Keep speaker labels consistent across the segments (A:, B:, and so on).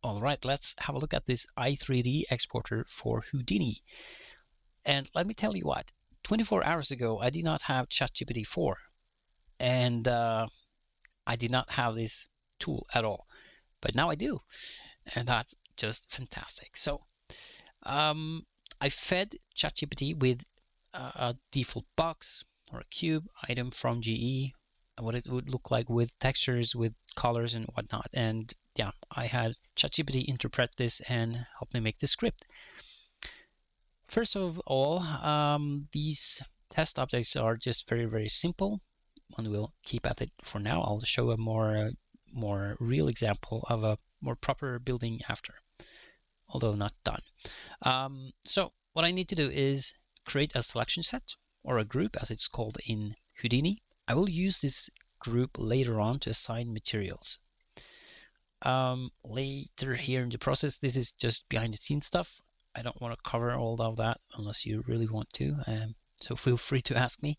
A: All right, let's have a look at this i3D exporter for Houdini. And let me tell you what, 24 hours ago, I did not have ChatGPT 4. And I did not have this tool at all. But now I do. And that's just fantastic. So I fed ChatGPT with a default box or a cube item from GE, what it would look like with textures, with colors and whatnot. And yeah, I had ChatGPT interpret this and help me make the script. First of all, these test objects are just very, very simple, and we'll keep at it for now. I'll show a more real example of a more proper building after, although not done. So what I need to do is create a selection set, or a group as it's called in Houdini. I will use this group later on to assign materials. Later here in the process, this is just behind the scenes stuff. I don't want to cover all of that unless you really want to, so feel free to ask me.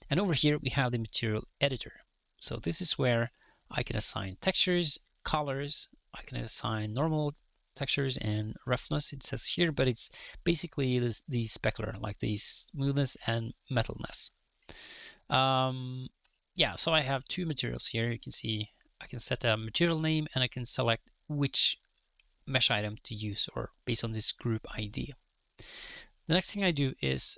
A: And over here we have the material editor. So this is where I can assign textures, colors, I can assign normal textures and roughness, it says here, but it's basically the specular, like the smoothness and metalness. Yeah, so I have two materials here. You can see I can set a material name and I can select which mesh item to use, or based on this group ID. The next thing I do is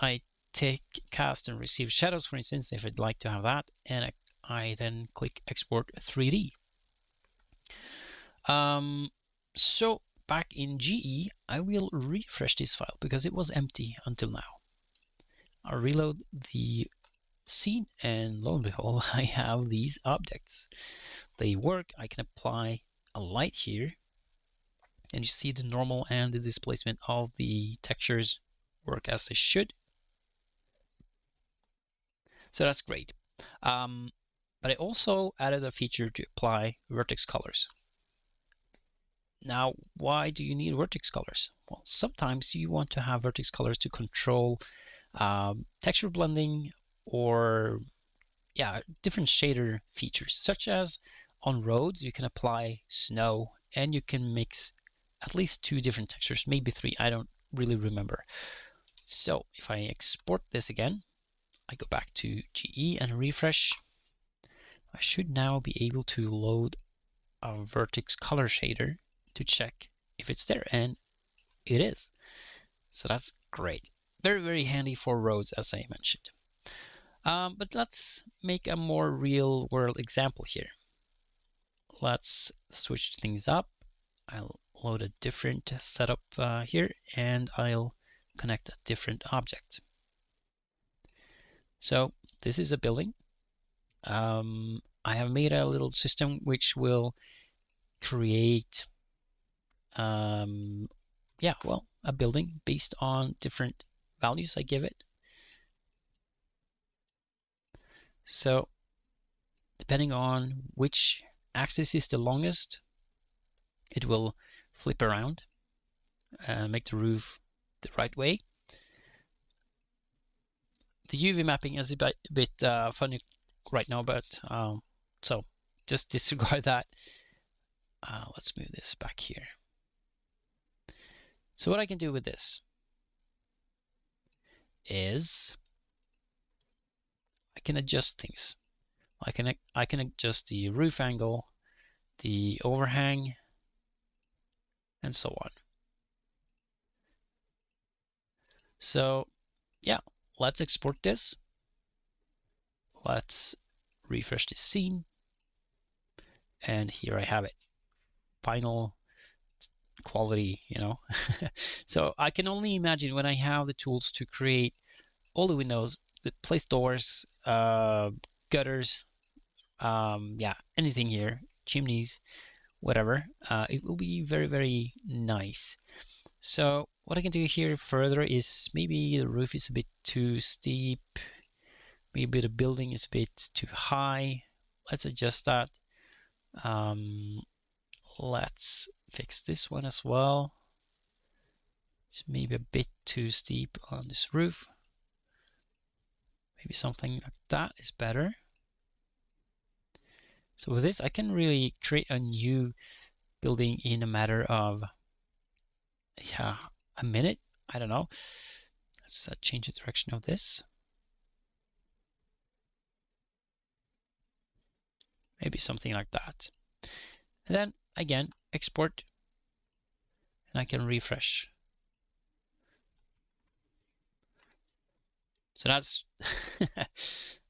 A: I take cast and receive shadows, for instance, if I'd like to have that, and I then click export 3D. So back in GE, I will refresh this file because it was empty until now. I'll reload the scene and lo and behold, I have these objects. They work. I can apply a light here and you see the normal and the displacement of the textures work as they should. So that's great. But I also added a feature to apply vertex colors. Now, why do you need vertex colors? Well, sometimes you want to have vertex colors to control texture blending, or different shader features, such as on roads you can apply snow and you can mix at least 2 different textures, maybe 3, I don't really remember. So if I export this again, I go back to GE and refresh, I should now be able to load a vertex color shader to check if it's there, and it is. So that's great. Very, very handy for roads, as I mentioned. But let's make a more real world example here. Let's switch things up. I'll load a different setup here, and I'll connect a different object. So this is a building. I have made a little system which will create a building based on different values I give it. So depending on which axis is the longest, it will flip around and make the roof the right way. The UV mapping is a bit funny right now, but so just disregard that. Let's move this back here. So what I can do with this is I can adjust things. I can adjust the roof angle, the overhang, and so on. So yeah, let's export this. Let's refresh the scene, and here I have it. Final quality, you know. So I can only imagine when I have the tools to create all the windows, place doors, gutters, anything here, chimneys, whatever, it will be very, very nice. So what I can do here further is maybe the roof is a bit too steep, maybe the building is a bit too high. Let's adjust that. Let's fix this one as well. It's maybe a bit too steep on this roof. Maybe something like that is better. So with this, I can really create a new building in a matter of a minute. I don't know. Let's change the direction of this. Maybe something like that. And then again, export, and I can refresh. So that's,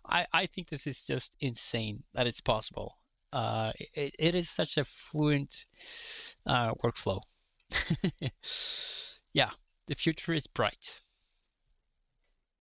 A: I think this is just insane that it's possible. It is such a fluent workflow. Yeah, the future is bright.